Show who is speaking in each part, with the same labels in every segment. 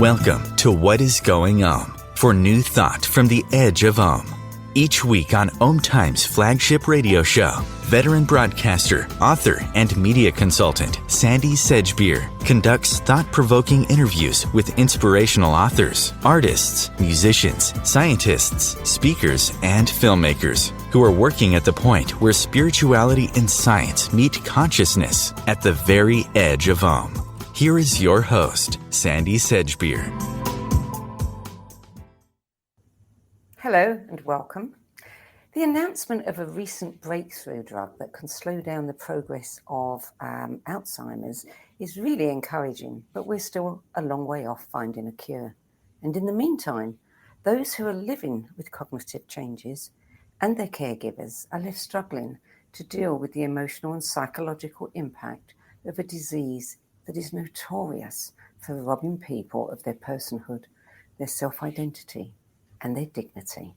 Speaker 1: Welcome to What is Going On for new thought from the edge of Om. Each week on OMTimes flagship radio show, veteran broadcaster, author, and media consultant Sandie Sedgbeer conducts thought-provoking interviews with inspirational authors, artists, musicians, scientists, speakers, and filmmakers who are working at the point where spirituality and science meet consciousness at the very edge of Om. Here is your host, Sandie Sedgbeer.
Speaker 2: Hello and welcome. The announcement of a recent breakthrough drug that can slow down the progress of Alzheimer's is really encouraging, but we're still a long way off finding a cure. And in the meantime, those who are living with cognitive changes and their caregivers are left struggling to deal with the emotional and psychological impact of a disease that is notorious for robbing people of their personhood, their self-identity, and their dignity.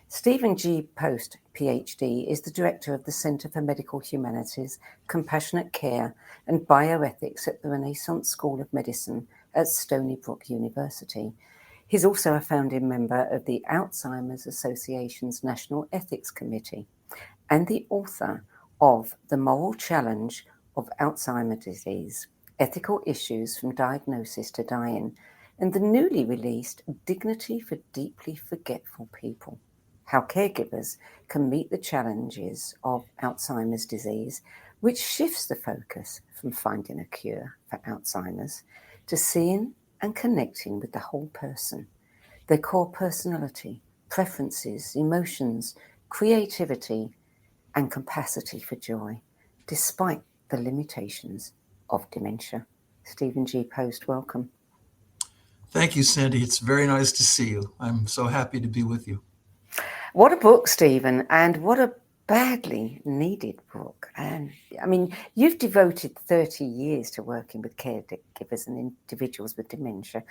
Speaker 2: Stephen G. Post, Ph.D., is the director of the Center for Medical Humanities, Compassionate Care, and Bioethics at the Renaissance School of Medicine at Stony Brook University. He's also a founding member of the Alzheimer's Association's National Ethics Committee and the author of The Moral Challenge of Alzheimer's Disease, Ethical Issues from Diagnosis to Dying, and the newly released Dignity for Deeply Forgetful People, How Caregivers Can Meet the Challenges of Alzheimer's Disease, which shifts the focus from finding a cure for Alzheimer's to seeing and connecting with the whole person, their core personality, preferences, emotions, creativity, and capacity for joy, despite the limitations of dementia. Stephen G. Post, welcome.
Speaker 3: Thank you, Sandie. It's very nice to see you. I'm so happy to be with you.
Speaker 2: What a book, Stephen, and what a badly needed book. And I mean, you've devoted 30 years to working with caregivers and individuals with dementia.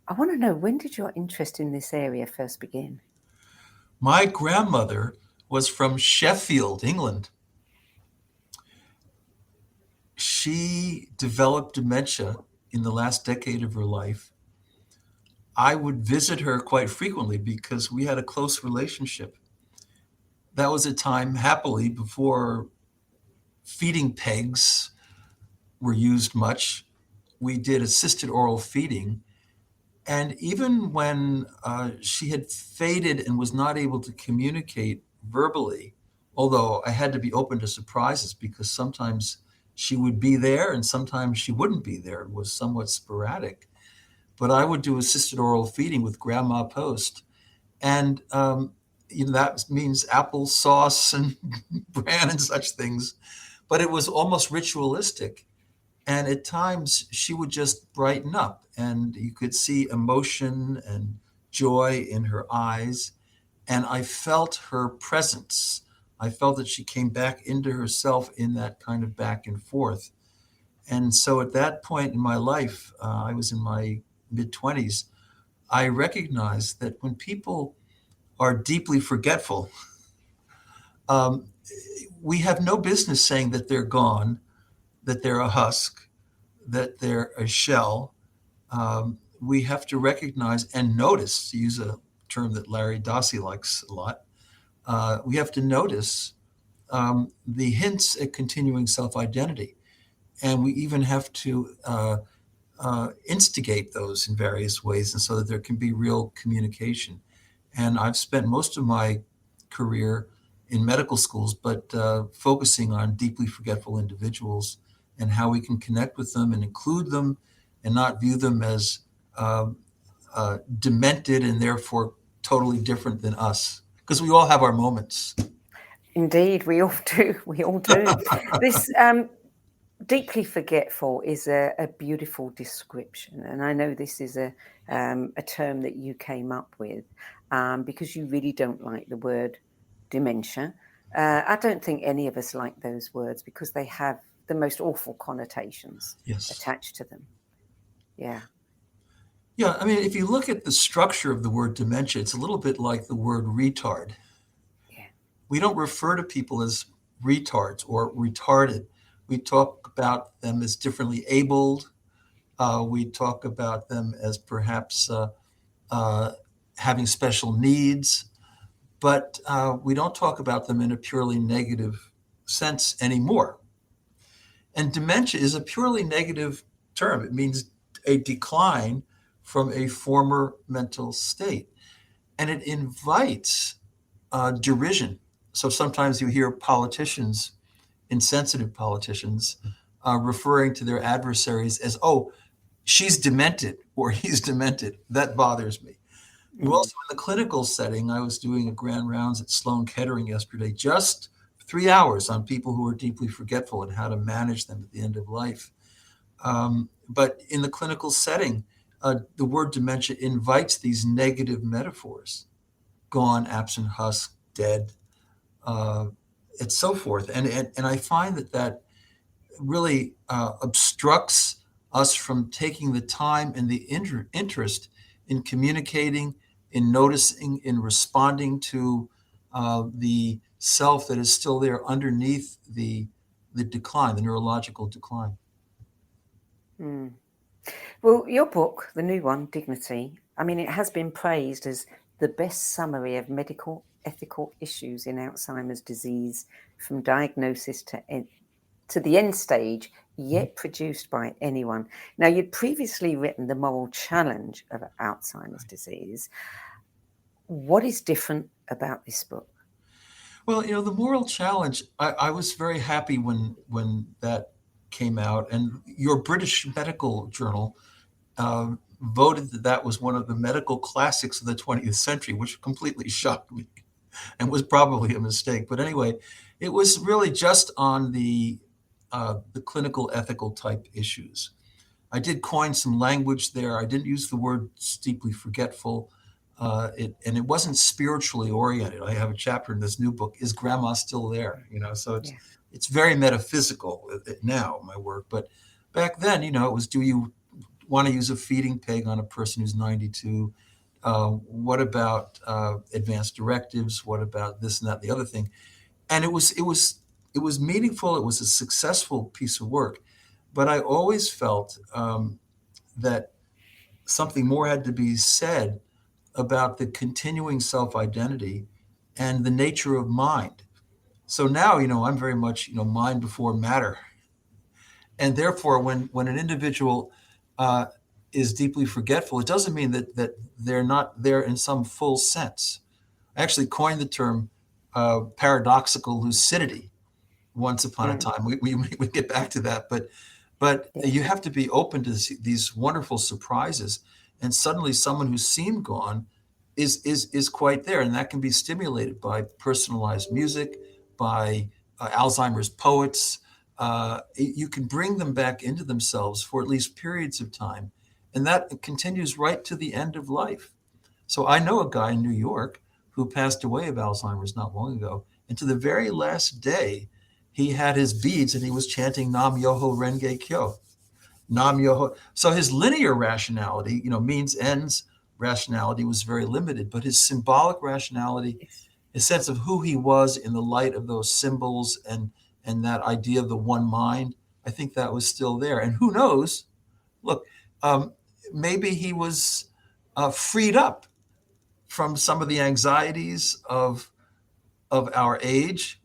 Speaker 2: I want to know, when did your interest in this area first begin?
Speaker 3: My grandmother was from Sheffield, England. She developed dementia in the last decade of her life. I would visit her quite frequently because we had a close relationship. That was a time, happily, before feeding pegs were used much. We did assisted oral feeding. And even when she had faded and was not able to communicate verbally, although I had to be open to surprises because sometimes she would be there and sometimes she wouldn't be there. It was somewhat sporadic. But I would do assisted oral feeding with Grandma Post. And that means applesauce and bran and such things. But it was almost ritualistic. And at times she would just brighten up and you could see emotion and joy in her eyes. And I felt her presence. I felt that she came back into herself in that kind of back and forth. And so at that point in my life, I was in my mid-20s, I recognized that when people are deeply forgetful, we have no business saying that they're gone, that they're a husk, that they're a shell. We have to recognize and notice, to use a term that Larry Dossey likes a lot, we have to notice the hints at continuing self-identity. And we even have to instigate those in various ways, and so that there can be real communication. And I've spent most of my career in medical schools, but focusing on deeply forgetful individuals and how we can connect with them and include them and not view them as demented and therefore totally different than us, because we all have our moments. Indeed, we all do.
Speaker 2: We all do. This deeply forgetful is a beautiful description, and I know this is a term that you came up with because you really don't like the word dementia. I don't think any of us like those words because they have the most awful connotations attached to them. Yeah.
Speaker 3: Yeah, I mean, if you look at the structure of the word dementia, it's a little bit like the word retard.
Speaker 2: Yeah.
Speaker 3: We don't refer to people as retards or retarded. We talk about them as differently abled, We talk about them as perhaps uh, having special needs, but we don't talk about them in a purely negative sense anymore. And dementia is a purely negative term. It means a decline from a former mental state. And it invites derision. So sometimes you hear politicians, insensitive politicians, referring to their adversaries as, oh, she's demented or he's demented. That bothers me. You also, in the clinical setting, I was doing a grand rounds at Sloan Kettering yesterday, just 3 hours on people who are deeply forgetful and how to manage them at the end of life. But in the clinical setting, the word dementia invites these negative metaphors: gone, absent, husk, dead, uh, and so forth. And I find that really obstructs us from taking the time and the interest in communicating, in noticing, in responding to the self that is still there underneath the decline, the neurological decline.
Speaker 2: Mm. Well, your book, the new one, Dignity, I mean, it has been praised as the best summary of medical ethical issues in Alzheimer's disease, from diagnosis to the end stage, yet produced by anyone. Now, you'd previously written The Moral Challenge of Alzheimer's disease. What is different about this book?
Speaker 3: Well, the moral challenge, I was very happy when that came out, and your British Medical Journal voted that was one of the medical classics of the 20th century, which completely shocked me and was probably a mistake. But anyway, it was really just on the clinical ethical type issues. I did coin some language there. I didn't use the word deeply forgetful. And it wasn't spiritually oriented. I have a chapter in this new book, Is Grandma Still There? So
Speaker 2: Yeah.
Speaker 3: it's very metaphysical now, my work. But back then, it was, do you want to use a feeding peg on a person who's 92? What about advanced directives? What about this and that, and the other thing? And it was meaningful. It was a successful piece of work. But I always felt that something more had to be said about the continuing self-identity and the nature of mind. So now, I'm very much, mind before matter. And therefore, when an individual is deeply forgetful, it doesn't mean that they're not there in some full sense. I actually coined the term paradoxical lucidity once upon a time. We get back to that, but
Speaker 2: Yeah.
Speaker 3: you have to be open to these wonderful surprises, and suddenly someone who seemed gone is quite there, and that can be stimulated by personalized music, by Alzheimer's poets. You can bring them back into themselves for at least periods of time, and that continues right to the end of life. So I know a guy in New York who passed away of Alzheimer's not long ago, and to the very last day, he had his beads and he was chanting Nam Yoho Renge Kyo. Nam Yoho. So his linear rationality, means ends rationality was very limited, but his symbolic rationality,
Speaker 2: Yes.
Speaker 3: his sense of who he was in the light of those symbols and that idea of the one mind, I think that was still there. And who knows? Look, um, maybe he was freed up from some of the anxieties of our age.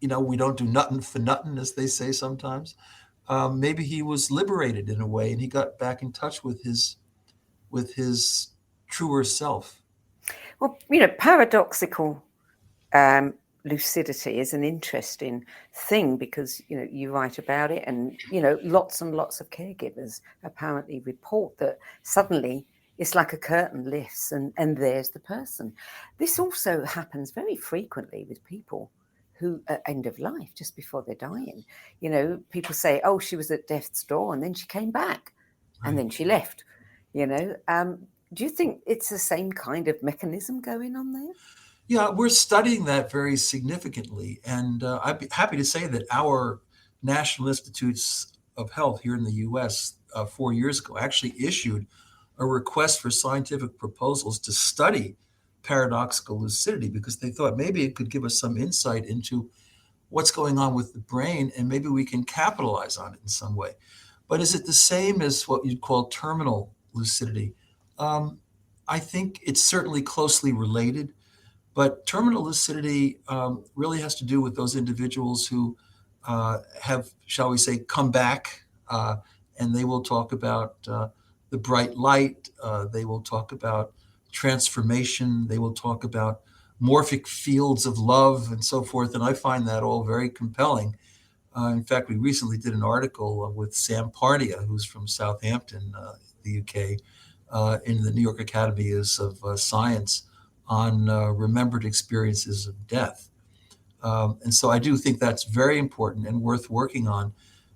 Speaker 3: We don't do nothing for nothing, as they say sometimes. Maybe he was liberated in a way, and he got back in touch with his truer self.
Speaker 2: Well, paradoxical lucidity is an interesting thing because you write about it, and lots and lots of caregivers apparently report that suddenly it's like a curtain lifts and there's the person. This also happens very frequently with people who at end of life, just before they're dying. People say, oh, she was at death's door and then she came back and
Speaker 3: Right.
Speaker 2: then she left. Do you think it's the same kind of mechanism going on there?
Speaker 3: Yeah, we're studying that very significantly, and I'd be happy to say that our National Institutes of Health here in the U.S. 4 years ago actually issued a request for scientific proposals to study paradoxical lucidity because they thought maybe it could give us some insight into what's going on with the brain and maybe we can capitalize on it in some way. But is it the same as what you'd call terminal lucidity? I think it's certainly closely related, but terminal lucidity really has to do with those individuals who have, shall we say, come back, and they will talk about the bright light. They will talk about transformation. They will talk about morphic fields of love and so forth. And I find that all very compelling. In fact, we recently did an article with Sam Parnia, who's from Southampton, the UK, in the New York Academy of Science on remembered experiences of death. And so I do think that's very important and worth working on.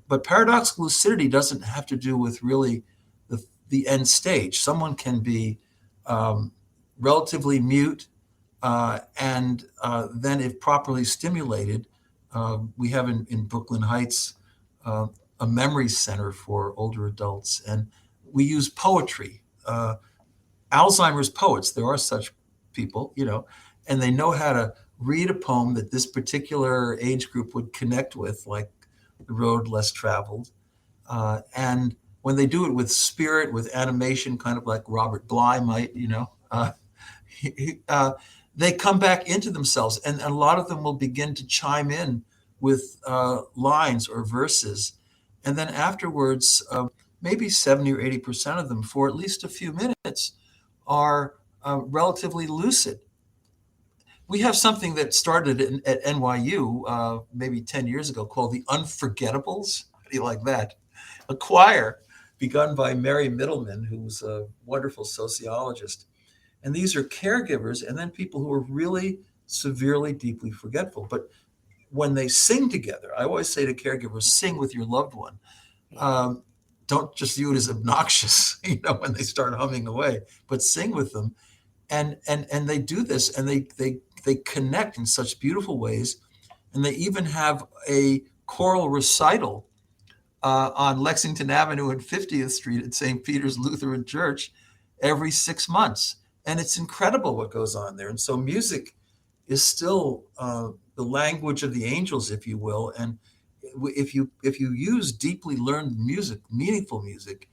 Speaker 3: But paradoxical lucidity doesn't have to do with really the end stage. Someone can be relatively mute, and then if properly stimulated, we have in Brooklyn Heights a memory center for older adults, and we use poetry. Alzheimer's poets, there are such people, and they know how to read a poem that this particular age group would connect with, like The Road Less Traveled. And when they do it with spirit, with animation, kind of like Robert Bly might, they come back into themselves, and a lot of them will begin to chime in with lines or verses. And then afterwards, maybe 70 or 80% of them, for at least a few minutes, are relatively lucid. We have something that started at NYU maybe 10 years ago called the Unforgettables. How do you like that? A choir begun by Mary Middleman, who was a wonderful sociologist. And these are caregivers and then people who are really severely, deeply forgetful. But when they sing together, I always say to caregivers, sing with your loved one. Don't just view it as obnoxious, when they start humming away, but sing with them. And they do this, and they connect in such beautiful ways. And they even have a choral recital on Lexington Avenue and 50th Street at St. Peter's Lutheran Church every 6 months. And it's incredible what goes on there. And so music is still the language of the angels, if you will. And if you use deeply learned music, meaningful music,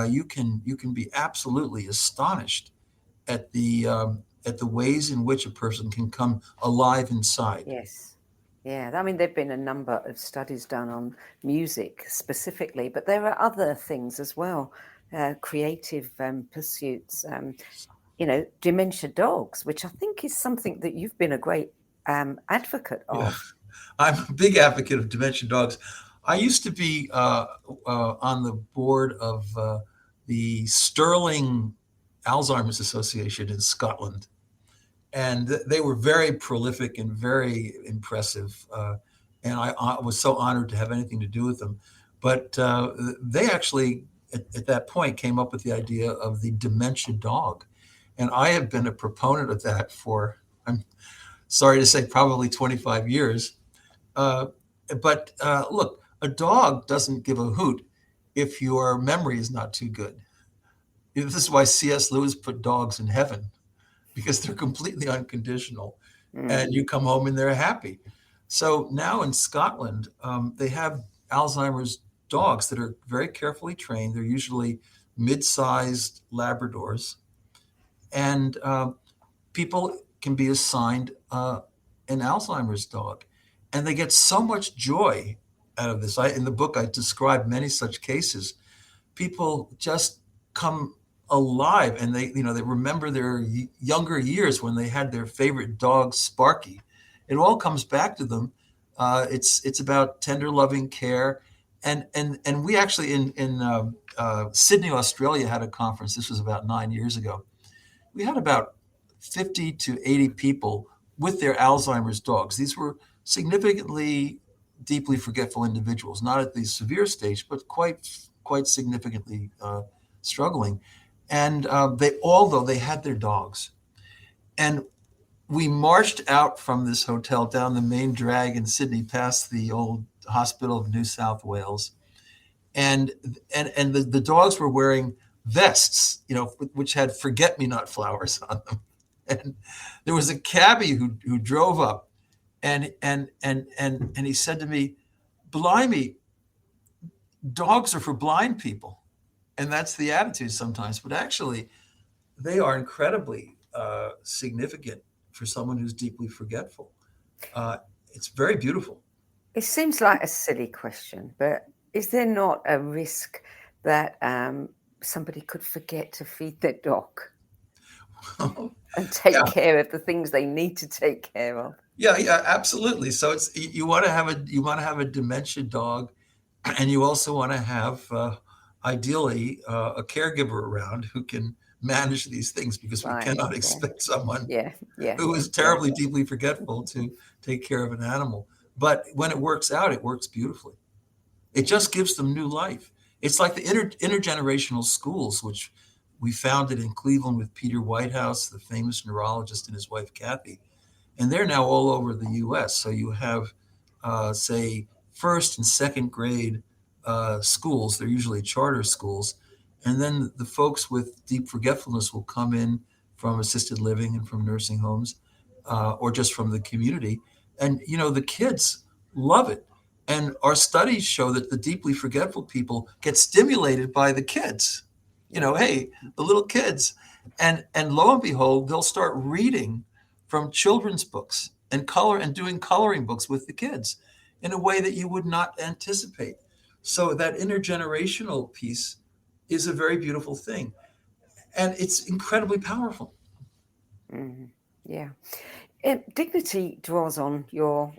Speaker 3: you can be absolutely astonished at the ways in which a person can come alive inside.
Speaker 2: Yes. Yeah, I mean, there've been a number of studies done on music specifically, but there are other things as well, creative pursuits, dementia dogs, which I think is something that you've been a great advocate of.
Speaker 3: Yeah. I'm a big advocate of dementia dogs. I used to be on the board of the Sterling Alzheimer's Association in Scotland. And they were very prolific and very impressive. And I was so honored to have anything to do with them. But they actually, at that point, came up with the idea of the dementia dog. And I have been a proponent of that for, I'm sorry to say, probably 25 years. But look, a dog doesn't give a hoot if your memory is not too good. This is why C.S. Lewis put dogs in heaven, because they're completely unconditional, and you come home and they're happy. So now in Scotland, they have Alzheimer's dogs that are very carefully trained. They're usually mid-sized Labradors, and people can be assigned an Alzheimer's dog, and they get so much joy out of this. In the book, I describe many such cases. People just come alive, and they remember their younger years when they had their favorite dog, Sparky. It all comes back to them. It's about tender, loving care, and we actually in Sydney, Australia, had a conference. This was about 9 years ago. We had about 50 to 80 people with their Alzheimer's dogs. These were significantly deeply forgetful individuals, not at the severe stage, but quite significantly struggling. And though they had their dogs. And we marched out from this hotel down the main drag in Sydney, past the old Hospital of New South Wales. And the dogs were wearing vests, which had forget-me-not flowers on them. And there was a cabbie who drove up, and he said to me, "Blimey, dogs are for blind people. And that's the attitude sometimes. But actually, they are incredibly significant for someone who's deeply forgetful. Uh, it's very beautiful.
Speaker 2: It seems like a silly question, but is there not a risk that somebody could forget to feed their dog and take
Speaker 3: Yeah,
Speaker 2: care of the things they need to take care of?
Speaker 3: yeah, absolutely. So it's you want to have a dementia dog, and you also want to have ideally a caregiver around who can manage these things, because we
Speaker 2: Right.
Speaker 3: cannot
Speaker 2: Yeah.
Speaker 3: expect someone
Speaker 2: Yeah. Yeah.
Speaker 3: who is
Speaker 2: Yeah.
Speaker 3: terribly deeply forgetful to take care of an animal. But when it works out, it works beautifully. It
Speaker 2: Mm.
Speaker 3: just gives them new life. It's like the intergenerational schools, which we founded in Cleveland with Peter Whitehouse, the famous neurologist, and his wife Kathy, and they're now all over the U.S. So you have, say, first and second grade schools. They're usually charter schools, and then the folks with deep forgetfulness will come in from assisted living and from nursing homes, or just from the community. And the kids love it. And our studies show that the deeply forgetful people get stimulated by the kids.
Speaker 2: Yeah.
Speaker 3: Hey, the little kids, and lo and behold, they'll start reading from children's books and doing coloring books with the kids in a way that you would not anticipate. So that intergenerational piece is a very beautiful thing, and it's incredibly powerful.
Speaker 2: Mm. Yeah. Dignity draws on your,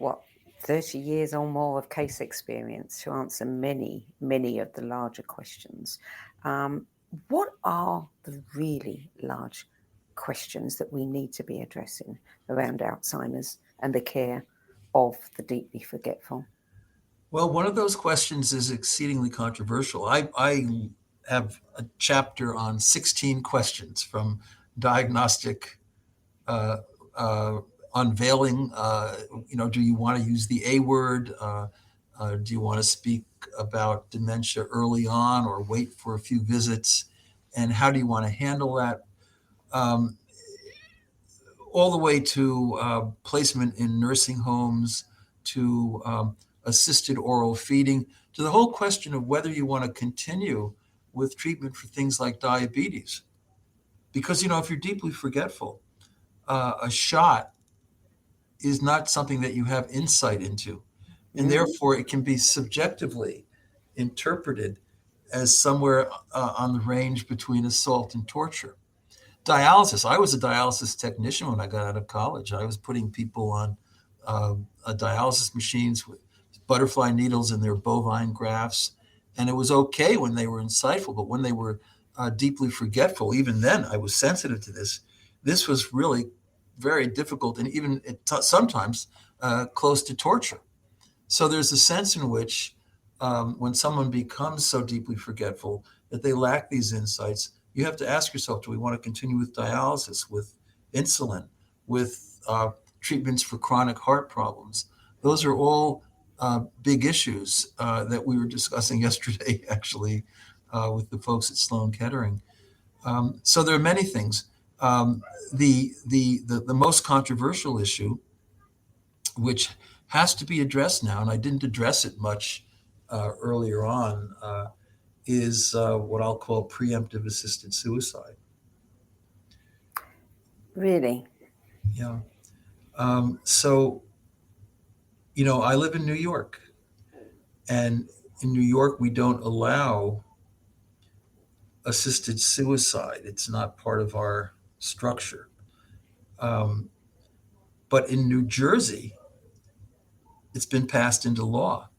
Speaker 2: 30 years or more of case experience to answer many, many of the larger questions. What are the really large questions that we need to be addressing around Alzheimer's and the care of the deeply forgetful?
Speaker 3: Well, one of those questions is exceedingly controversial. I have a chapter on 16 questions, from diagnostic uh, uh, unveiling. Do you want to use the A word? Do you want to speak about dementia early on or wait for a few visits? And how do you want to handle that? Um, all the way to placement in nursing homes, to assisted oral feeding, to the whole question of whether you want to continue with treatment for things like diabetes. Because, if you're deeply forgetful, a shot is not something that you have insight into. And
Speaker 2: Mm.
Speaker 3: therefore, it can be subjectively interpreted as somewhere on the range between assault and torture. Dialysis. I was a dialysis technician when I got out of college. I was putting people on dialysis machines with butterfly needles in their bovine grafts. And it was okay when they were insightful, but when they were deeply forgetful, even then I was sensitive to this. This was really very difficult, and even sometimes close to torture. So there's a sense in which when someone becomes so deeply forgetful that they lack these insights, you have to ask yourself, do we want to continue with dialysis, with insulin, with treatments for chronic heart problems? Those are all big issues that we were discussing yesterday, actually, with the folks at Sloan Kettering. So there are many things. The most controversial issue, which has to be addressed now, and I didn't address it much earlier on, is what I'll call preemptive assisted suicide.
Speaker 2: Really?
Speaker 3: Yeah. So, I live in New York, and in New York, we don't allow assisted suicide. It's not part of our structure. Um, but in New Jersey, it's been passed into law.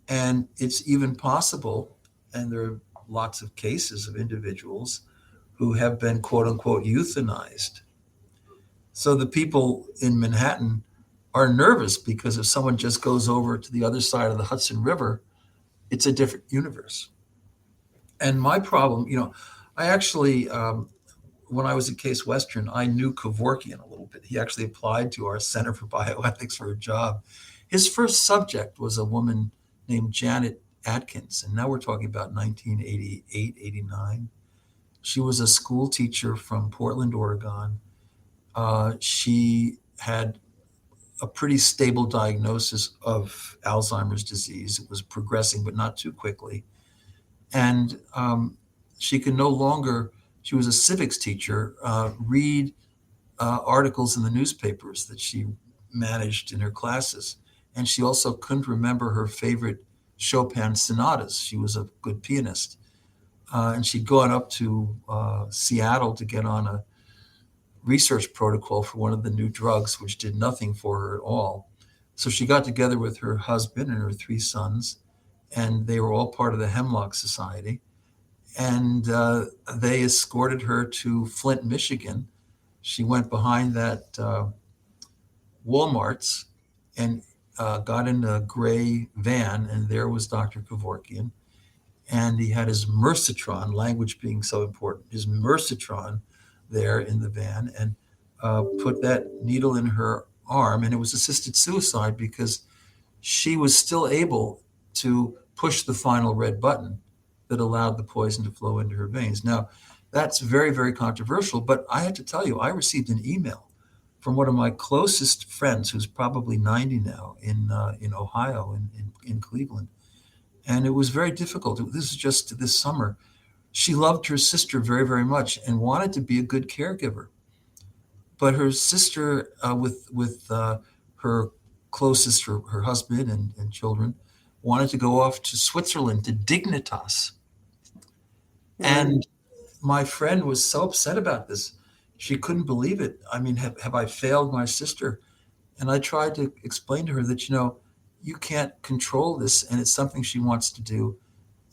Speaker 3: And it's even possible, and there are lots of cases of individuals who have been quote unquote euthanized. So the people in Manhattan are nervous because if someone just goes over to the other side of the Hudson River, it's a different universe. And my problem, I actually, when I was at Case Western, I knew Kevorkian a little bit. He actually applied to our Center for Bioethics for a job. His first subject was a woman named Janet Atkins, and now we're talking about 1988, 89. She was a school teacher from Portland, Oregon. She had a pretty stable diagnosis of Alzheimer's disease. It was progressing, but not too quickly. And she could no longer, she was a civics teacher, read articles in the newspapers that she managed in her classes. And she also couldn't remember her favorite Chopin sonatas. She was a good pianist. And she'd gone up to Seattle to get on a research protocol for one of the new drugs, which did nothing for her at all. So she got together with her husband and her 3 sons, and they were all part of the Hemlock Society. And they escorted her to Flint, Michigan. She went behind that Walmart's and got in a gray van, and there was Dr. Kevorkian. And he had his Mercitron, language being so important, his Mercitron there in the van, and put that needle in her arm. And it was assisted suicide because she was still able to push the final red button that allowed the poison to flow into her veins. Now, that's very, very controversial, but I had to tell you, I received an email from one of my closest friends, who's probably 90 now, in Ohio, in Cleveland. And it was very difficult. This is just this summer. She loved her sister very, very much and wanted to be a good caregiver. But her sister, with her closest, her husband and children, wanted to go off to Switzerland to Dignitas. And my friend was so upset about this. She couldn't believe it. I mean, have I failed my sister? And I tried to explain to her that, you can't control this, and it's something she wants to do.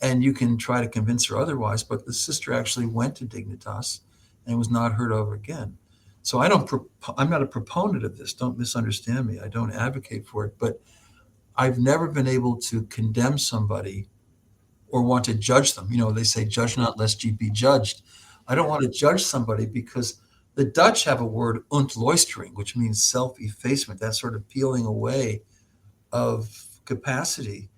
Speaker 3: And you can try to convince her otherwise, but the sister actually went to Dignitas and was not heard of again. So I'm not a proponent of this. Don't misunderstand me. I don't advocate for it, but I've never been able to condemn somebody or want to judge them. They say, judge not lest ye be judged. I don't want to judge somebody because the Dutch have a word, ontloistering, which means self-effacement, that sort of peeling away of capacity.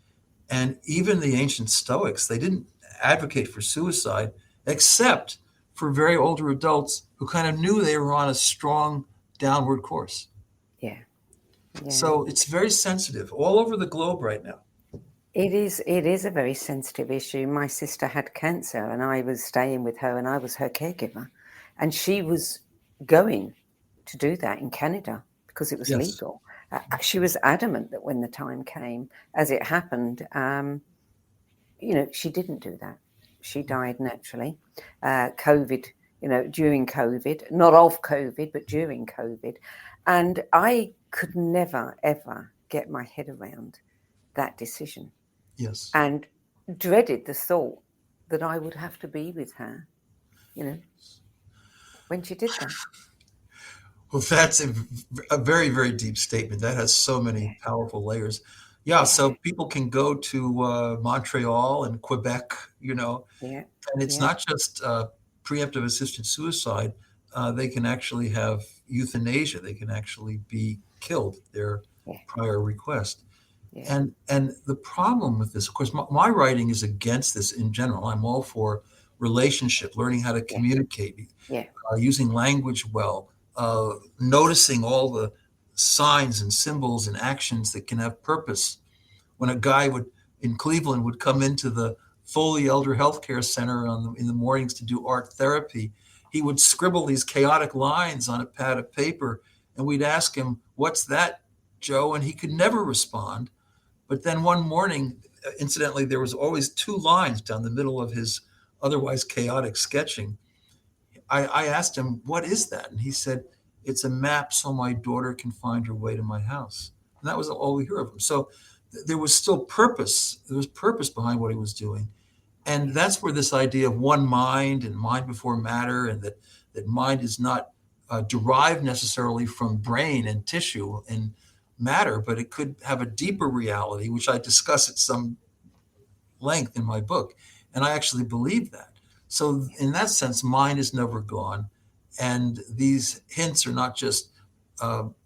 Speaker 3: And even the ancient Stoics, they didn't advocate for suicide, except for very older adults who kind of knew they were on a strong downward course.
Speaker 2: Yeah.
Speaker 3: So it's very sensitive all over the globe right now.
Speaker 2: It is a very sensitive issue. My sister had cancer, and I was staying with her, and I was her caregiver. And she was going to do that in Canada because it was legal. She was adamant that when the time came, as it happened, she didn't do that. She died naturally. COVID, during COVID, not of COVID, but during COVID. And I could never, ever get my head around that decision.
Speaker 3: Yes.
Speaker 2: And dreaded the thought that I would have to be with her, when she did that.
Speaker 3: Well, that's a very, very deep statement. That has so many powerful layers. Yeah, so people can go to Montreal and Quebec, and it's not just preemptive assisted suicide. They can actually have euthanasia. They can actually be killed at their prior request. Yeah. And the problem with this, of course, my writing is against this in general. I'm all for relationship, learning how to communicate, using language well, noticing all the signs and symbols and actions that can have purpose. When a guy in Cleveland would come into the Foley Elder Healthcare Center in the mornings to do art therapy, he would scribble these chaotic lines on a pad of paper, and we'd ask him, "What's that, Joe?" And he could never respond. But then one morning, incidentally, there was always 2 lines down the middle of his otherwise chaotic sketching. I asked him, "What is that?" And he said, "It's a map so my daughter can find her way to my house." And that was all we hear of him. So there was still purpose. There was purpose behind what he was doing. And that's where this idea of one mind and mind before matter, and that mind is not derived necessarily from brain and tissue and matter, but it could have a deeper reality, which I discuss at some length in my book. And I actually believe that. So in that sense, mind is never gone. And these hints are not just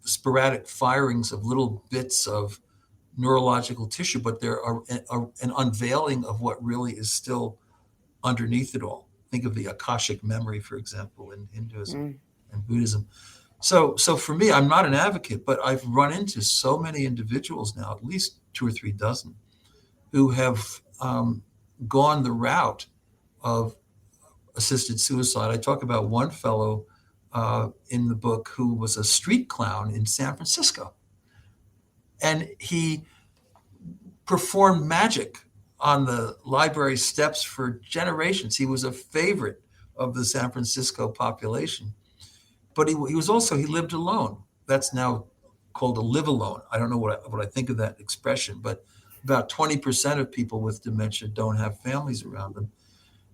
Speaker 3: sporadic firings of little bits of neurological tissue, but they're an unveiling of what really is still underneath it all. Think of the Akashic memory, for example, in Hinduism and Buddhism. So for me, I'm not an advocate, but I've run into so many individuals now, at least 2 or 3 dozen, who have gone the route of assisted suicide. I talk about one fellow in the book who was a street clown in San Francisco. And he performed magic on the library steps for generations. He was a favorite of the San Francisco population. But he lived alone. That's now called a live alone. I don't know what I think of that expression, but about 20% of people with dementia don't have families around them.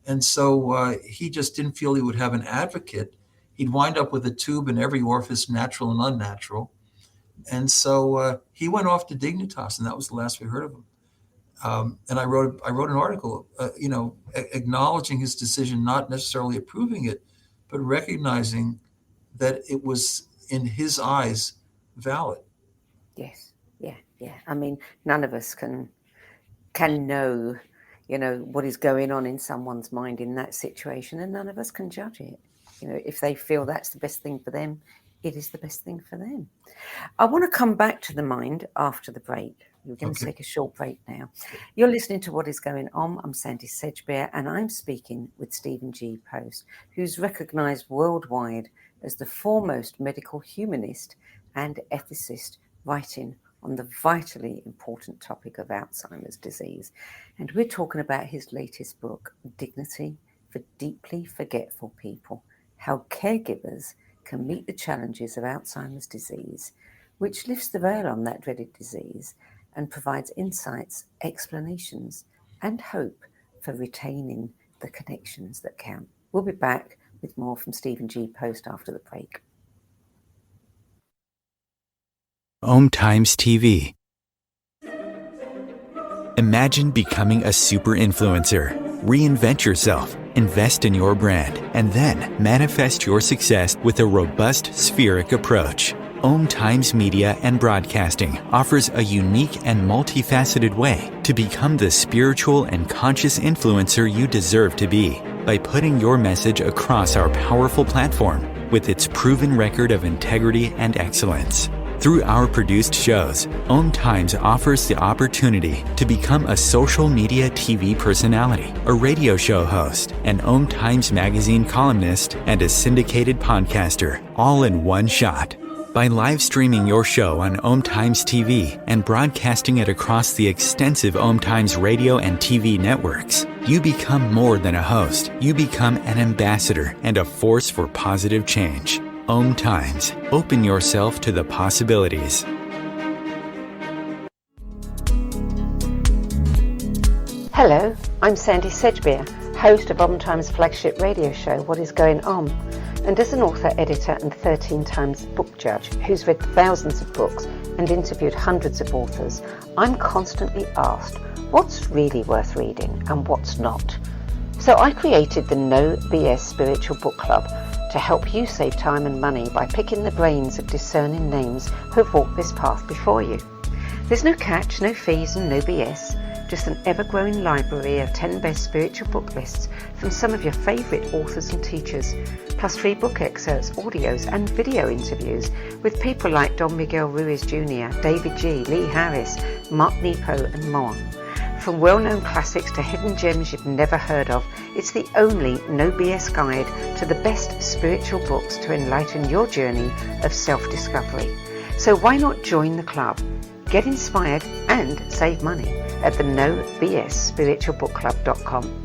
Speaker 3: And so he just didn't feel he would have an advocate. He'd wind up with a tube in every orifice, natural and unnatural. And so he went off to Dignitas, and that was the last we heard of him. And I wrote an article, acknowledging his decision, not necessarily approving it, but recognizing that it was, in his eyes, valid.
Speaker 2: Yes, yeah. I mean, none of us can know, what is going on in someone's mind in that situation, and none of us can judge it. If they feel that's the best thing for them, it is the best thing for them. I want to come back to the mind after the break. We're going to take a short break now. You're listening to What is Going On. I'm Sandie Sedgbeer, and I'm speaking with Stephen G. Post, who's recognised worldwide as the foremost medical humanist and ethicist, writing on the vitally important topic of Alzheimer's disease. And we're talking about his latest book, Dignity for Deeply Forgetful People, How Caregivers Can Meet the Challenges of Alzheimer's Disease, which lifts the veil on that dreaded disease and provides insights, explanations, and hope for retaining the connections that count. We'll be back with more from Stephen G. Post after the break.
Speaker 1: OMTimes TV. Imagine becoming a super influencer. Reinvent yourself, invest in your brand, and then manifest your success with a robust spheric approach. OMTimes Media and Broadcasting offers a unique and multifaceted way to become the spiritual and conscious influencer you deserve to be by putting your message across our powerful platform with its proven record of integrity and excellence. Through our produced shows, OMTimes offers the opportunity to become a social media TV personality, a radio show host, an OMTimes magazine columnist, and a syndicated podcaster, all in one shot. By live streaming your show on OMTimes TV and broadcasting it across the extensive OMTimes radio and TV networks, you become more than a host. You become an ambassador and a force for positive change. OMTimes. Open yourself to the possibilities.
Speaker 2: Hello, I'm Sandie Sedgbeer, host of OMTimes' flagship radio show, What is Going On? And as an author, editor, and 13 times book judge who's read thousands of books and interviewed hundreds of authors, I'm constantly asked what's really worth reading and what's not. So I created the No BS Spiritual Book Club to help you save time and money by picking the brains of discerning names who've walked this path before you. There's no catch, no fees, and no BS. Just an ever-growing library of 10 best spiritual book lists from some of your favourite authors and teachers, plus free book excerpts, audios and video interviews with people like Don Miguel Ruiz Jr., David G., Lee Harris, Mark Nepo and more. From well-known classics to hidden gems you've never heard of, it's the only no BS guide to the best spiritual books to enlighten your journey of self-discovery. So why not join the club? Get inspired and save money at the nobsspiritualbookclub.com.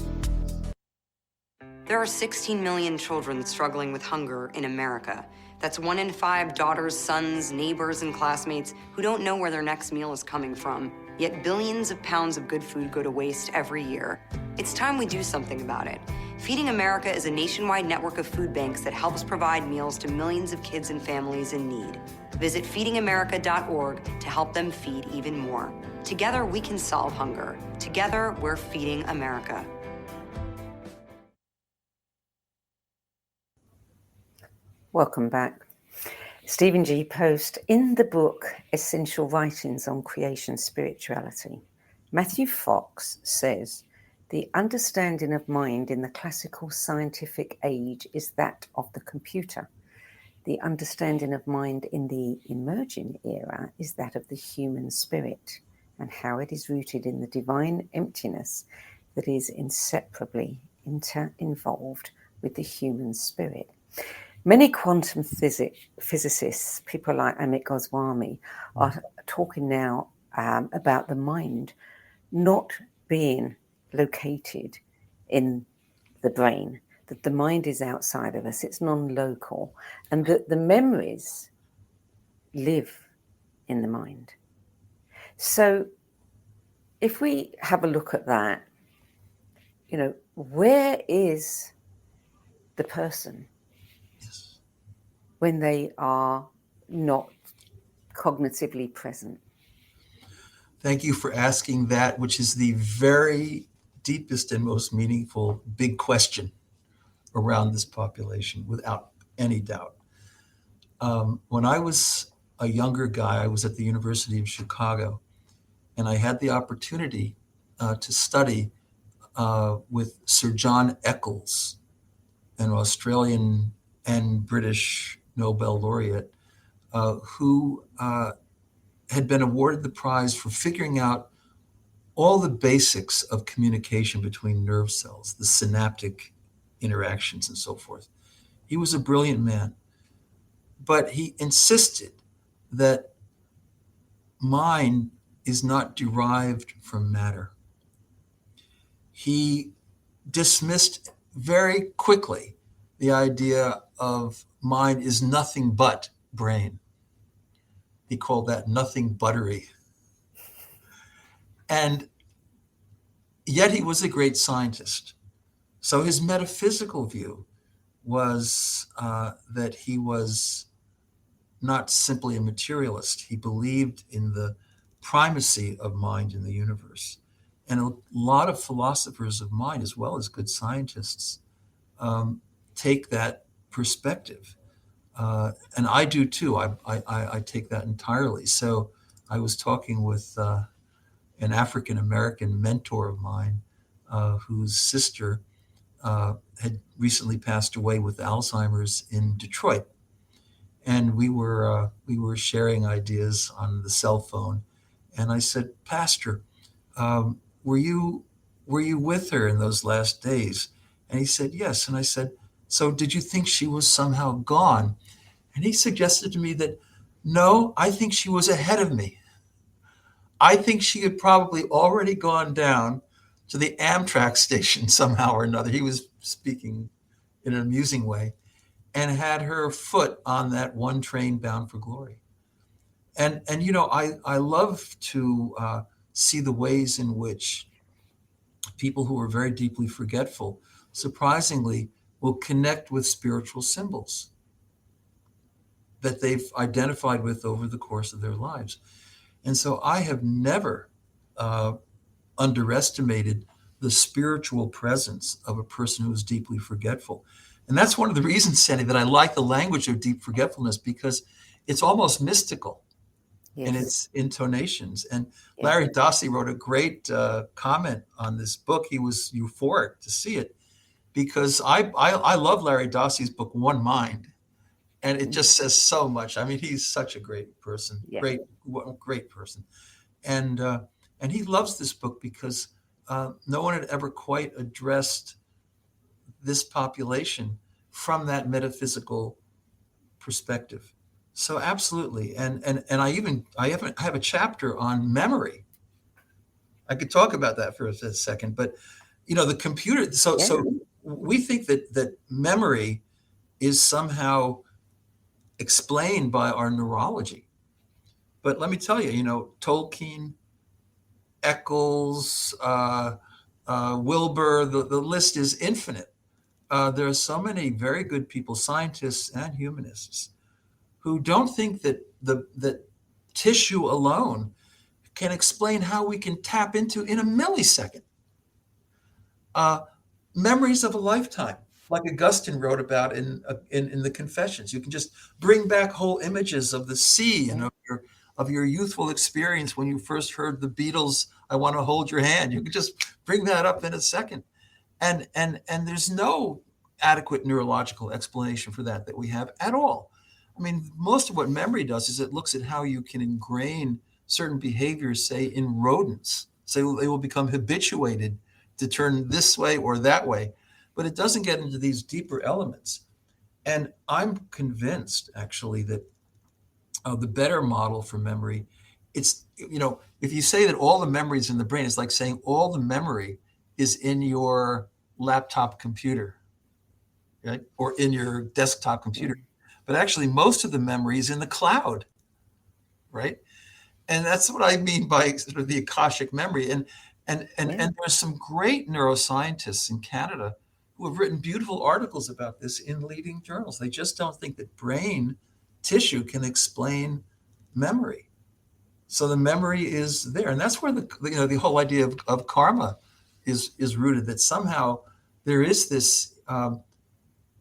Speaker 4: There are 16 million children struggling with hunger in America. That's 1 in 5 daughters, sons, neighbors, and classmates who don't know where their next meal is coming from. Yet billions of pounds of good food go to waste every year. It's time we do something about it. Feeding America is a nationwide network of food banks that helps provide meals to millions of kids and families in need. Visit feedingamerica.org to help them feed even more. Together, we can solve hunger. Together, we're feeding America.
Speaker 2: Welcome back. Stephen G. Post, in the book Essential Writings on Creation Spirituality, Matthew Fox says, the understanding of mind in the classical scientific age is that of the computer. The understanding of mind in the emerging era is that of the human spirit and how it is rooted in the divine emptiness that is inseparably involved with the human spirit. Many quantum physicists, people like Amit Goswami, are talking now about the mind not being located in the brain, that the mind is outside of us, it's non-local, and that the memories live in the mind. So if we have a look at that, where is the person when they are not cognitively present?
Speaker 3: Thank you for asking that, which is the very deepest and most meaningful big question around this population, without any doubt. When I was a younger guy, I was at the University of Chicago, and I had the opportunity to study with Sir John Eccles, an Australian and British Nobel laureate, who had been awarded the prize for figuring out all the basics of communication between nerve cells, the synaptic interactions and so forth. He was a brilliant man, but he insisted that mind is not derived from matter. He dismissed very quickly the idea of mind is nothing but brain. He called that nothing buttery. And yet he was a great scientist. So his metaphysical view was that he was not simply a materialist. He believed in the primacy of mind in the universe. And a lot of philosophers of mind, as well as good scientists, take that perspective. And I do too. I take that entirely. So I was talking with an African-American mentor of mine whose sister had recently passed away with Alzheimer's in Detroit. And we were sharing ideas on the cell phone. And I said, Pastor, were you with her in those last days? And he said, yes. And I said, so did you think she was somehow gone? And he suggested to me that, no, I think she was ahead of me. I think she had probably already gone down to the Amtrak station somehow or another. He was speaking in an amusing way, and had her foot on that one train bound for glory. And I love to see the ways in which people who are very deeply forgetful, surprisingly, will connect with spiritual symbols that they've identified with over the course of their lives. And so I have never underestimated the spiritual presence of a person who is deeply forgetful. And that's one of the reasons, Sandie, that I like the language of deep forgetfulness, because it's almost mystical in its intonations. And Larry Dossey wrote a great comment on this book. He was euphoric to see it, because I love Larry Dossey's book, One Mind. And it just says so much. I mean, he's such a great person, great person. And he loves this book because no one had ever quite addressed this population from that metaphysical perspective. So absolutely. And I have a chapter on memory. I could talk about that for a second, but the computer, so we think that memory is somehow explained by our neurology. But let me tell you, Tolkien, Eccles, Wilbur, the list is infinite. There are so many very good people, scientists and humanists, who don't think that tissue alone can explain how we can tap into, in a millisecond, memories of a lifetime, like Augustine wrote about in the Confessions. You can just bring back whole images of the sea and of your youthful experience when you first heard the Beatles' "I Want to Hold Your Hand." You can just bring that up in a second. And there's no adequate neurological explanation for that we have at all. I mean, most of what memory does is it looks at how you can ingrain certain behaviors, say in rodents. Say they will become habituated to turn this way or that way, but it doesn't get into these deeper elements. And I'm convinced, actually, that the better model for memory, it's, if you say that all the memory is in the brain, it's like saying all the memory is in your laptop computer, right? Or in your desktop computer. But actually, most of the memory is in the cloud, right? And that's what I mean by sort of the Akashic memory. And there's some great neuroscientists in Canada who have written beautiful articles about this in leading journals. They just don't think that brain tissue can explain memory. So the memory is there, and that's where the whole idea of karma is rooted. That somehow there is this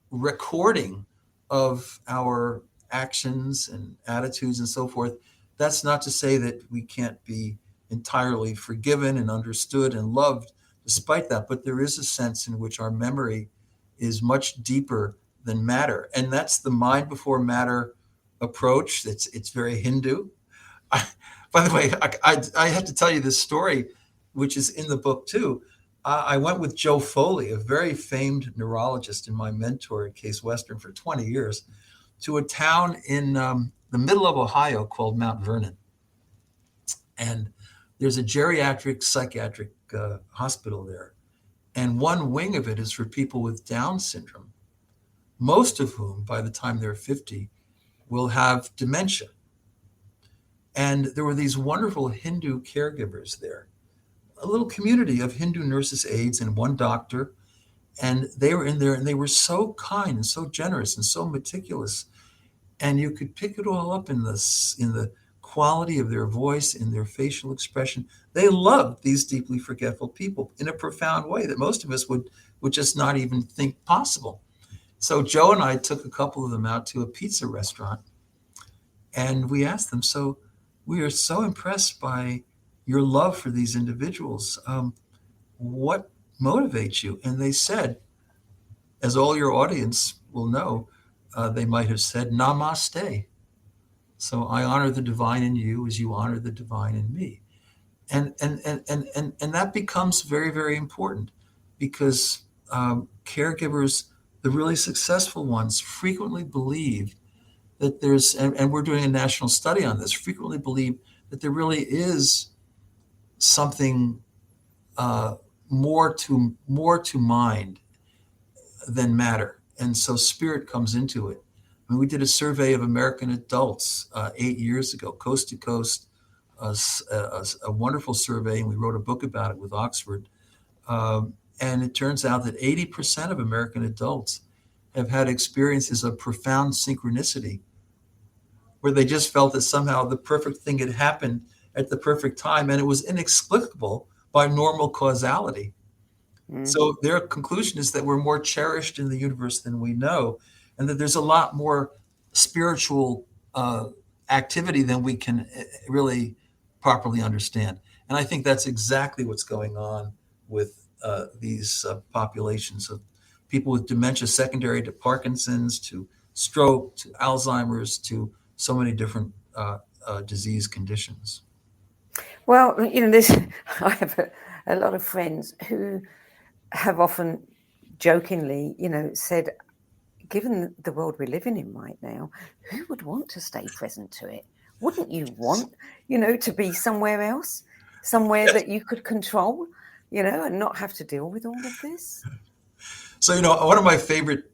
Speaker 3: recording of our actions and attitudes and so forth. That's not to say that we can't be entirely forgiven and understood and loved despite that, but there is a sense in which our memory is much deeper than matter, and that's the mind before matter approach. It's very Hindu. By the way, I have to tell you this story, which is in the book too. I went with Joe Foley, a very famed neurologist and my mentor at Case Western for 20 years, to a town in the middle of Ohio called Mount Vernon. And there's a geriatric psychiatric hospital there. And one wing of it is for people with Down syndrome, most of whom, by the time they're 50, will have dementia. And there were these wonderful Hindu caregivers there, a little community of Hindu nurses, aides, and one doctor. And they were in there, and they were so kind and so generous and so meticulous. And you could pick it all up in the quality of their voice, in their facial expression. They loved these deeply forgetful people in a profound way that most of us would just not even think possible. So Joe and I took a couple of them out to a pizza restaurant, and we asked them, so we are so impressed by your love for these individuals. What motivates you? And they said, as all your audience will know, they might have said, namaste. So I honor the divine in you as you honor the divine in me. And that becomes very, very important, because caregivers, the really successful ones, frequently believe that there's, and we're doing a national study on this, frequently believe that there really is something more to mind than matter. And so spirit comes into it. I mean, we did a survey of American adults 8 years ago, coast to coast, a wonderful survey, and we wrote a book about it with Oxford. And it turns out that 80% of American adults have had experiences of profound synchronicity, where they just felt that somehow the perfect thing had happened at the perfect time, and it was inexplicable by normal causality. Mm-hmm. So their conclusion is that we're more cherished in the universe than we know, and that there's a lot more spiritual activity than we can really properly understand. And I think that's exactly what's going on with these populations of people with dementia secondary to Parkinson's, to stroke, to Alzheimer's, to so many different disease conditions.
Speaker 2: Well, I have a lot of friends who have often jokingly, said, given the world we're living in right now, who would want to stay present to it? Wouldn't you want, to be somewhere else, somewhere that you could control, and not have to deal with all of this?
Speaker 3: So, one of my favorite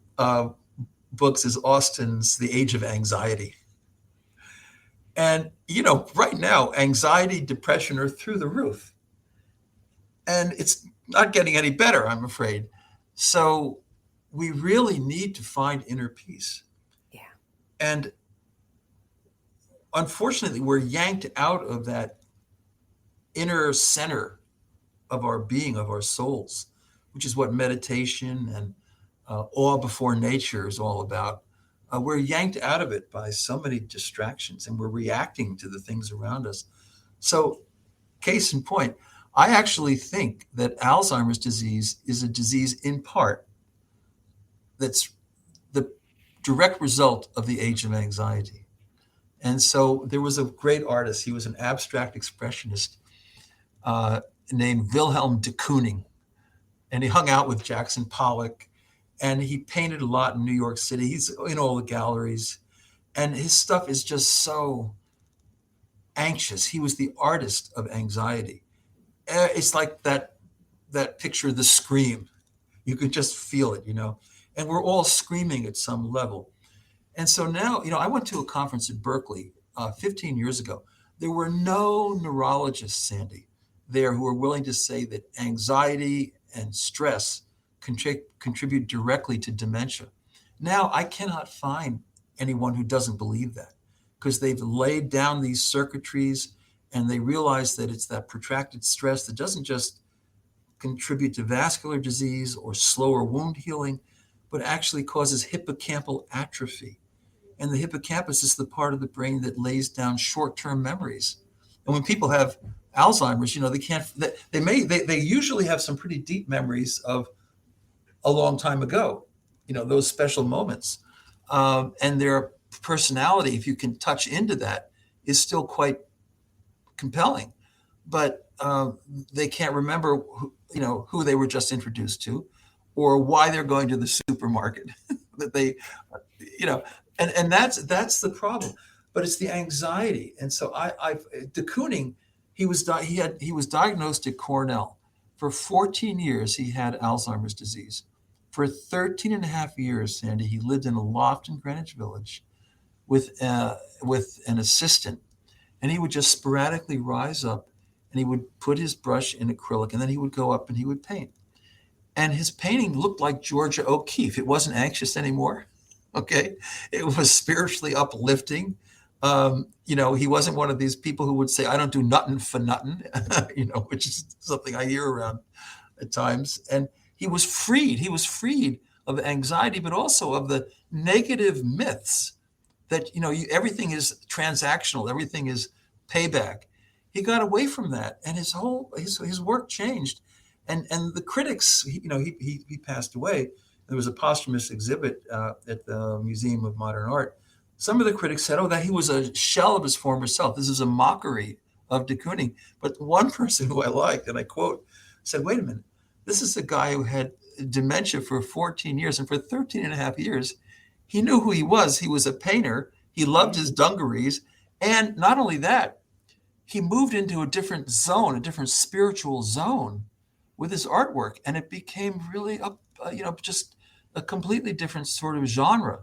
Speaker 3: books is Austin's The Age of Anxiety. And, right now, anxiety, depression are through the roof. And it's not getting any better, I'm afraid. So we really need to find inner peace.
Speaker 2: Yeah.
Speaker 3: And unfortunately, we're yanked out of that inner center of our being, of our souls, which is what meditation and awe before nature is all about. We're yanked out of it by so many distractions, and we're reacting to the things around us. So, case in point, I actually think that Alzheimer's disease is a disease in part that's the direct result of the age of anxiety. And so there was a great artist. He was an abstract expressionist named Wilhelm de Kooning. And he hung out with Jackson Pollock. And he painted a lot in New York City. He's in all the galleries. And his stuff is just so anxious. He was the artist of anxiety. It's like that picture, The Scream. You could just feel it, and we're all screaming at some level. And so now, I went to a conference at Berkeley 15 years ago. There were no neurologists, Sandie, there who were willing to say that anxiety and stress contribute directly to dementia. Now, I cannot find anyone who doesn't believe that, because they've laid down these circuitries and they realize that it's that protracted stress that doesn't just contribute to vascular disease or slower wound healing, but actually causes hippocampal atrophy. And the hippocampus is the part of the brain that lays down short-term memories. And when people have Alzheimer's, they usually have some pretty deep memories of a long time ago, those special moments. And their personality, if you can touch into that, is still quite compelling. But they can't remember who they were just introduced to, or why they're going to the supermarket. That they, and that's the problem. But it's the anxiety. And so de Kooning, he was diagnosed at Cornell. For 14 years, he had Alzheimer's disease. For 13 and a half years, Sandie, he lived in a loft in Greenwich Village with an assistant. And he would just sporadically rise up and he would put his brush in acrylic, and then he would go up and he would paint. And his painting looked like Georgia O'Keeffe. It wasn't anxious anymore. Okay. It was spiritually uplifting. He wasn't one of these people who would say, I don't do nothing for nothing, which is something I hear around at times. And he was freed. He was freed of anxiety, but also of the negative myths that, everything is transactional. Everything is payback. He got away from that, and his work changed. And the critics, he passed away. There was a posthumous exhibit at the Museum of Modern Art. Some of the critics said, that he was a shell of his former self. This is a mockery of de Kooning. But one person who I liked, and I quote, said, wait a minute, this is a guy who had dementia for 14 years, and for 13 and a half years, he knew who he was. He was a painter. He loved his dungarees. And not only that, he moved into a different zone, a different spiritual zone with his artwork. And it became really, just a completely different sort of genre.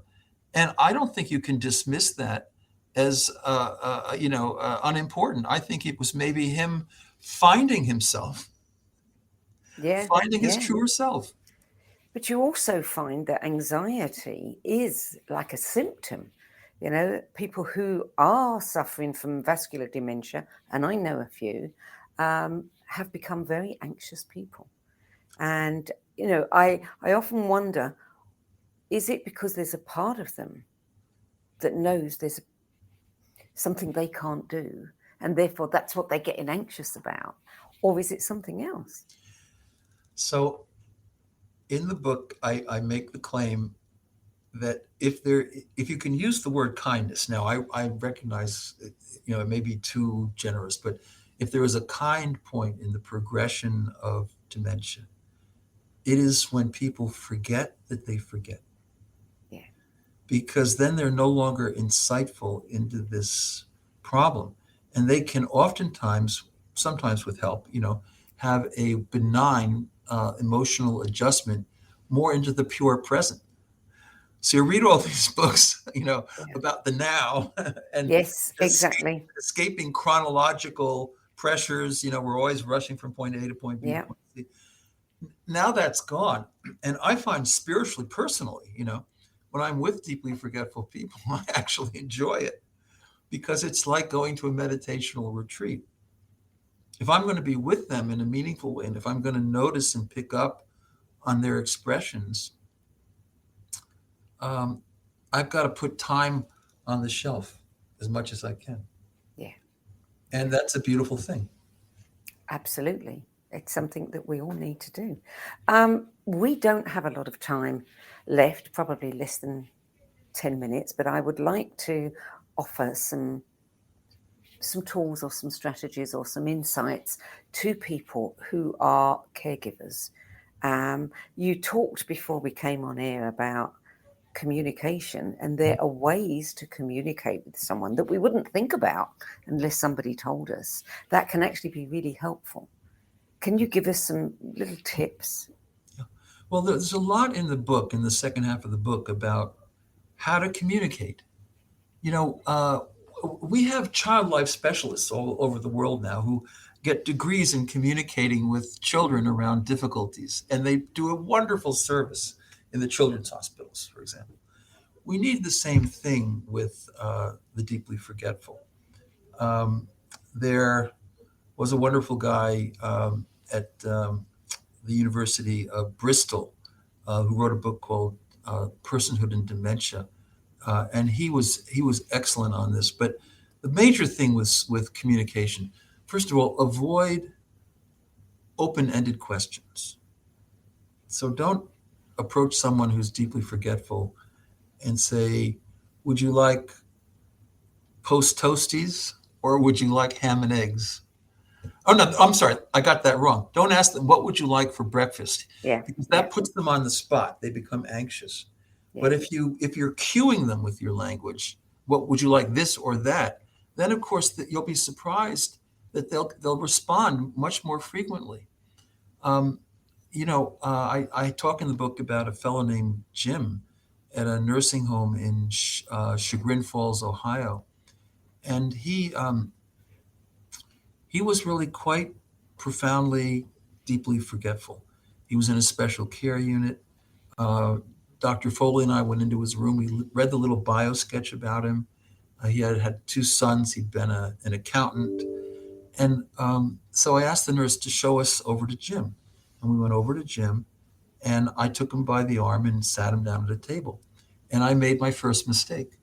Speaker 3: And I don't think you can dismiss that as, unimportant. I think it was maybe him finding himself, finding his truer self.
Speaker 2: But you also find that anxiety is like a symptom. People who are suffering from vascular dementia, and I know a few, have become very anxious people. And, I often wonder, is it because there's a part of them that knows there's something they can't do, and therefore that's what they're getting anxious about? Or is it something else? So
Speaker 3: in the book, I make the claim that if you can use the word kindness, now I recognize it may be too generous, but if there is a kind point in the progression of dementia, it is when people forget that they forget.
Speaker 2: Yeah.
Speaker 3: Because then they're no longer insightful into this problem, and they can oftentimes, sometimes with help, have a benign emotional adjustment more into the pure present. So you read all these books, about the now, and
Speaker 2: yes, exactly,
Speaker 3: escaping chronological pressures. We're always rushing from point A to point B.
Speaker 2: Yeah.
Speaker 3: To point C. Now that's gone, and I find spiritually, personally, when I'm with deeply forgetful people, I actually enjoy it because it's like going to a meditational retreat. If I'm going to be with them in a meaningful way, and if I'm going to notice and pick up on their expressions, I've got to put time on the shelf as much as I can.
Speaker 2: Yeah.
Speaker 3: And that's a beautiful thing.
Speaker 2: Absolutely. It's something that we all need to do. We don't have a lot of time left, probably less than 10 minutes, but I would like to offer some tools or some strategies or some insights to people who are caregivers. You talked before we came on air about communication, and there are ways to communicate with someone that we wouldn't think about unless somebody told us. That can actually be really helpful. Can you give us some little tips?
Speaker 3: Well, there's a lot in the book, in the second half of the book, about how to communicate. We have child life specialists all over the world now who get degrees in communicating with children around difficulties, and they do a wonderful service in the children's hospitals, for example. We need the same thing with the deeply forgetful. There was a wonderful guy at the University of Bristol who wrote a book called Personhood and Dementia. And he was excellent on this. But the major thing with communication, first of all, avoid open-ended questions. So don't approach someone who's deeply forgetful and say, would you like post toasties or would you like ham and eggs? Oh, no, I'm sorry. I got that wrong. Don't ask them, what would you like for breakfast?
Speaker 2: Yeah.
Speaker 3: Because that puts them on the spot. They become anxious.
Speaker 2: Yeah.
Speaker 3: But if you're cueing them with your language, what would you like, this or that? Then, of course, you'll be surprised that they'll respond much more frequently. I talk in the book about a fellow named Jim at a nursing home in Chagrin Falls, Ohio. And he was really quite profoundly, deeply forgetful. He was in a special care unit. Dr. Foley and I went into his room. We read the little bio sketch about him. He had 2 sons. He'd been an accountant. And so I asked the nurse to show us over to Jim. And we went over to Jim, and I took him by the arm and sat him down at a table. And I made my first mistake.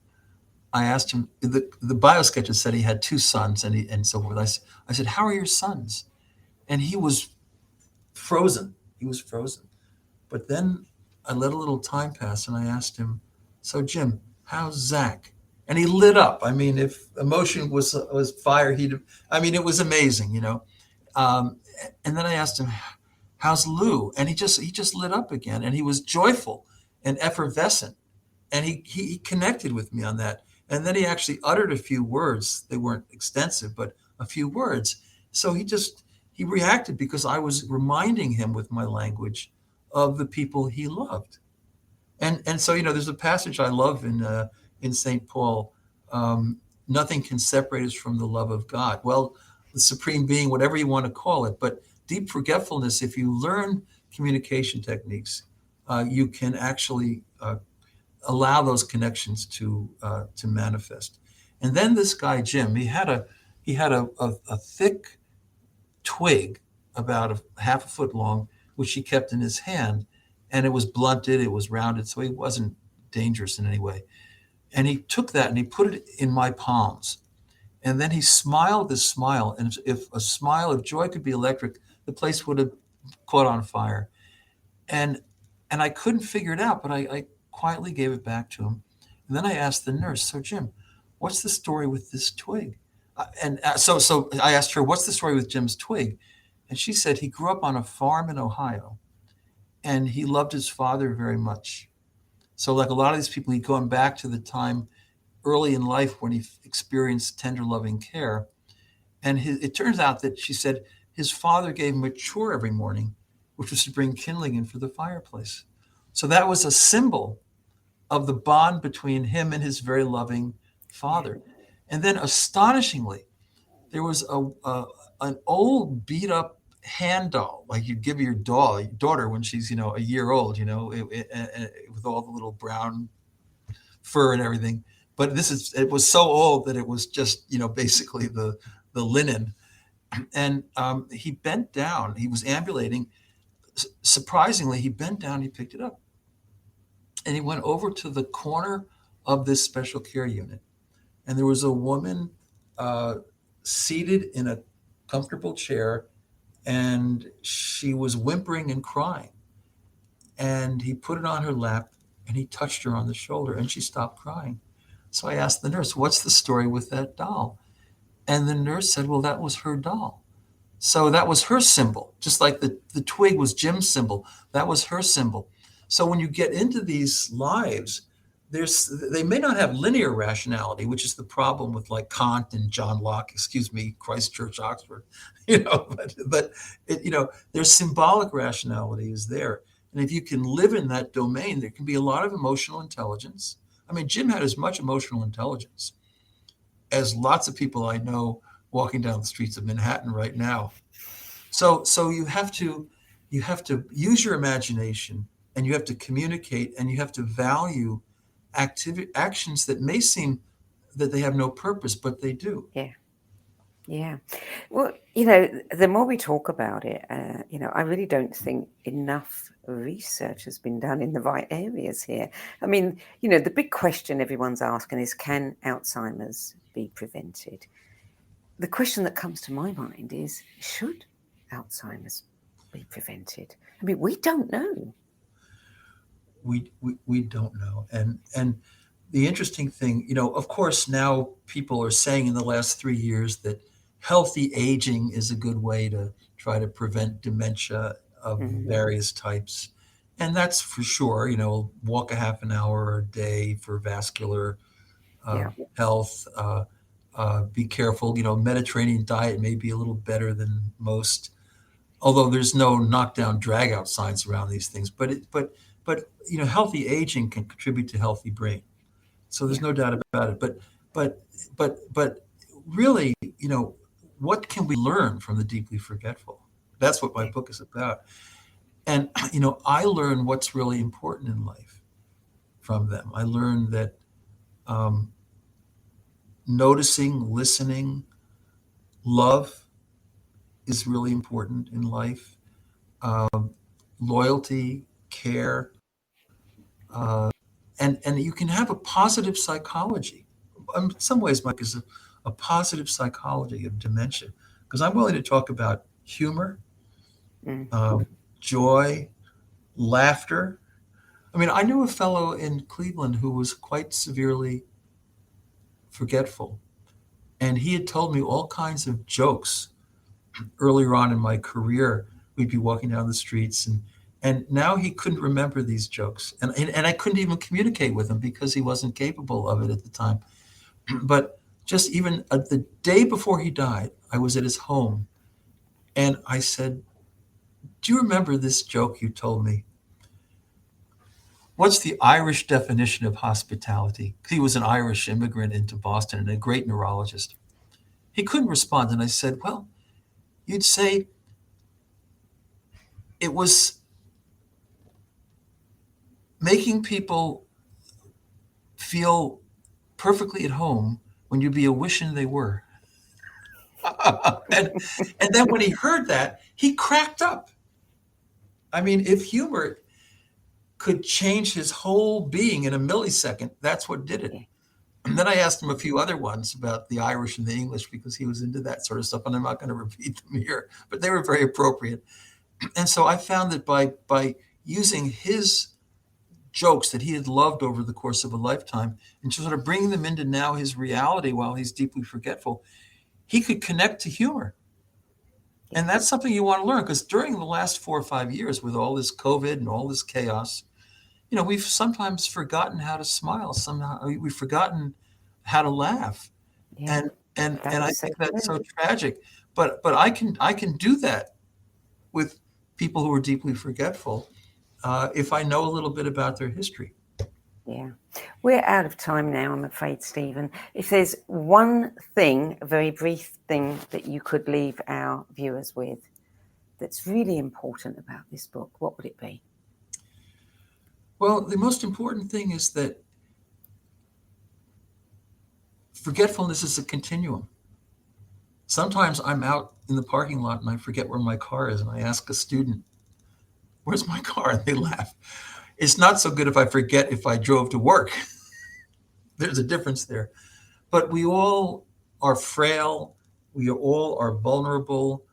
Speaker 3: I asked him, the bio sketches said he had 2 sons and so forth. I said, how are your sons? And he was frozen. But then I let a little time pass and I asked him, so Jim, how's Zach? And he lit up. I mean, if emotion was fire, it was amazing, and then I asked him, how's Lou? And he just lit up again. And he was joyful and effervescent. And he connected with me on that. And then he actually uttered a few words. They weren't extensive, but a few words. So he reacted because I was reminding him with my language of the people he loved. And so, there's a passage I love in St. Paul, nothing can separate us from the love of God. Well, the supreme being, whatever you want to call it, but deep forgetfulness, if you learn communication techniques, you can actually allow those connections to manifest. And then this guy Jim, he had a thick twig about a half a foot long, which he kept in his hand, and it was blunted, it was rounded, so he wasn't dangerous in any way. And he took that and he put it in my palms, and then he smiled this smile. And if a smile of joy could be electric, the place would have caught on fire. And I couldn't figure it out, but I quietly gave it back to him. And then I asked the nurse, so Jim, what's the story with this twig? So I asked her, what's the story with Jim's twig? And she said he grew up on a farm in Ohio, and he loved his father very much. So like a lot of these people, he'd gone back to the time early in life when he experienced tender, loving care. And it turns out that, she said, his father gave him a chore every morning, which was to bring kindling in for the fireplace. So that was a symbol of the bond between him and his very loving father. And then astonishingly, there was an old beat up hand doll, like you'd give your daughter when she's, a year old, with all the little brown fur and everything. But it was so old that it was just, basically the linen. And he bent down, he was ambulating. Surprisingly, he bent down, he picked it up. And he went over to the corner of this special care unit. And there was a woman seated in a comfortable chair, and she was whimpering and crying. And he put it on her lap, And he touched her on the shoulder and she stopped crying. So I asked the nurse, what's the story with that doll? And the nurse said, well, that was her doll. So that was her symbol, just like the twig was Jim's symbol. That was her symbol. So when you get into these lives, they may not have linear rationality, which is the problem with like Kant and John Locke, Christ Church, Oxford, but their symbolic rationality is there. And if you can live in that domain, there can be a lot of emotional intelligence. I mean, Jim had as much emotional intelligence as lots of people I know walking down the streets of Manhattan right now. So you have to use your imagination, and you have to communicate, and you have to value actions that may seem that they have no purpose, but they do.
Speaker 2: Yeah. Well, the more we talk about it, I really don't think enough research has been done in the right areas here. I mean, the big question everyone's asking is, can Alzheimer's be prevented? The question that comes to my mind is, should Alzheimer's be prevented? I mean, we don't know.
Speaker 3: We don't know. And the interesting thing, of course, now people are saying in the last 3 years that healthy aging is a good way to try to prevent dementia of various types. And that's for sure, walk a half an hour a day for vascular health. Be careful, Mediterranean diet may be a little better than most, although there's no knockdown drag out science around these things. But healthy aging can contribute to healthy brain. So there's no doubt about it. But really, what can we learn from the deeply forgetful? That's what my book is about. And, I learn what's really important in life from them. I learned that noticing, listening, love is really important in life. Loyalty, care, and you can have a positive psychology. In some ways, Mike, is a positive psychology of dementia, because I'm willing to talk about humor, joy, laughter. I mean, I knew a fellow in Cleveland who was quite severely forgetful, and he had told me all kinds of jokes earlier on in my career. We'd be walking down the streets, and now he couldn't remember these jokes, and I couldn't even communicate with him because he wasn't capable of it at the time. But just even the day before he died, I was at his home, and I said, do you remember this joke you told me? What's the Irish definition of hospitality? He was an Irish immigrant into Boston and a great neurologist. He couldn't respond, and I said, well, you'd say it was making people feel perfectly at home when you'd be a wishing they were. and then when he heard that, he cracked up. I mean, if humor could change his whole being in a millisecond, that's what did it. And then I asked him a few other ones about the Irish and the English, because he was into that sort of stuff, and I'm not going to repeat them here, but they were very appropriate. And so I found that by using his jokes that he had loved over the course of a lifetime and sort of bringing them into now his reality while he's deeply forgetful, he could connect to humor. And that's something you want to learn, because during the last 4 or 5 years, with all this COVID and all this chaos, we've sometimes forgotten how to smile. Somehow we've forgotten how to laugh. And I think that's so tragic. But I can do that with people who are deeply forgetful if I know a little bit about their history.
Speaker 2: Yeah. We're out of time now, I'm afraid, Stephen. If there's one thing, a very brief thing, that you could leave our viewers with that's really important about this book, what would it be?
Speaker 3: Well, the most important thing is that forgetfulness is a continuum. Sometimes I'm out in the parking lot and I forget where my car is, and I ask a student, where's my car? And they laugh. It's not so good if I forget if I drove to work. There's a difference there. But we all are frail. We all are vulnerable.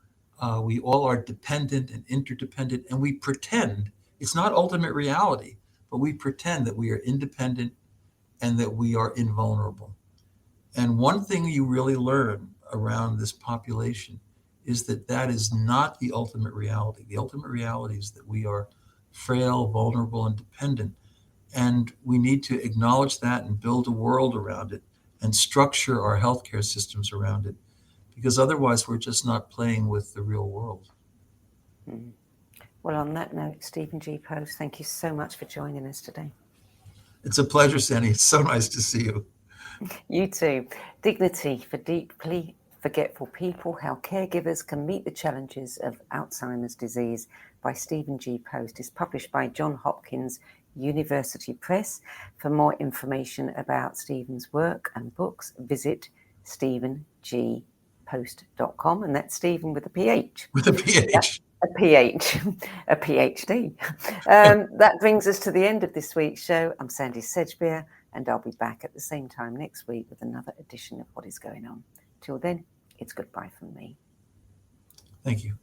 Speaker 3: We all are dependent and interdependent, and we pretend. It's not ultimate reality, but we pretend that we are independent and that we are invulnerable. And one thing you really learn around this population is that that is not the ultimate reality. The ultimate reality is that we are frail, vulnerable, and dependent. And we need to acknowledge that and build a world around it and structure our healthcare systems around it, because otherwise we're just not playing with the real world.
Speaker 2: Mm. Well, on that note, Stephen G. Post, thank you so much for joining us today.
Speaker 3: It's a pleasure, Sandie. It's so nice to see you.
Speaker 2: You too. Dignity for Deeply Forgetful People, How Caregivers Can Meet the Challenges of Alzheimer's Disease by Stephen G. Post is published by Johns Hopkins University Press. For more information about Stephen's work and books, visit stephengpost.com, and that's Stephen with a PH.
Speaker 3: With a PH.
Speaker 2: A PhD. That brings us to the end of this week's show. I'm Sandie Sedgbeer, and I'll be back at the same time next week with another edition of What Is Going On. Till then, it's goodbye from me.
Speaker 3: Thank you.